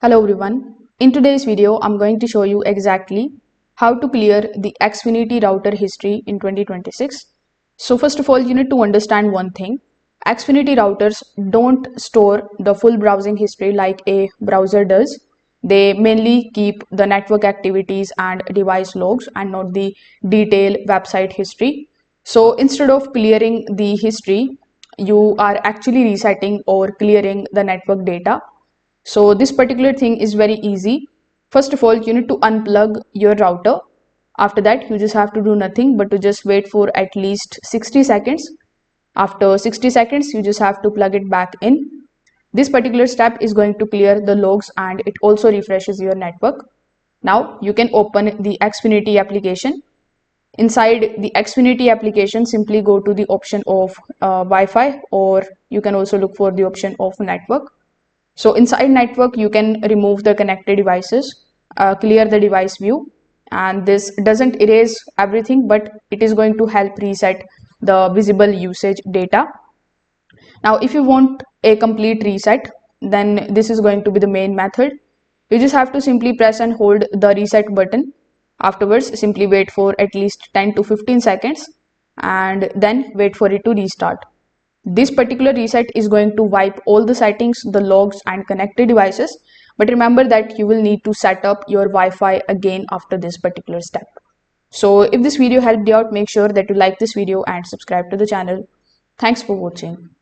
Hello everyone. In today's video, I'm going to show you exactly how to clear the Xfinity router history in 2026. So first of all, you need to understand one thing. Xfinity routers don't store the full browsing history like a browser does. They mainly keep the network activities and device logs and not the detailed website history. So instead of clearing the history, you are actually resetting or clearing the network data. So this particular thing is very easy. First of all, you need to unplug your router. After that, you just have to do nothing but to just wait for at least 60 seconds. After 60 seconds, you just have to plug it back in. This particular step is going to clear the logs and it also refreshes your network. Now you can open the Xfinity application. Inside the Xfinity application, simply go to the option of Wi-Fi, or you can also look for the option of network. So inside network, you can remove the connected devices, clear the device view, and this doesn't erase everything, but it is going to help reset the visible usage data. Now, if you want a complete reset, then this is going to be the main method. You just have to simply press and hold the reset button. Afterwards, simply wait for at least 10 to 15 seconds and then wait for it to restart. This particular reset is going to wipe all the settings, the logs and connected devices. But remember that you will need to set up your Wi-Fi again after this particular step. So if this video helped you out, make sure that you like this video and subscribe to the channel. Thanks for watching.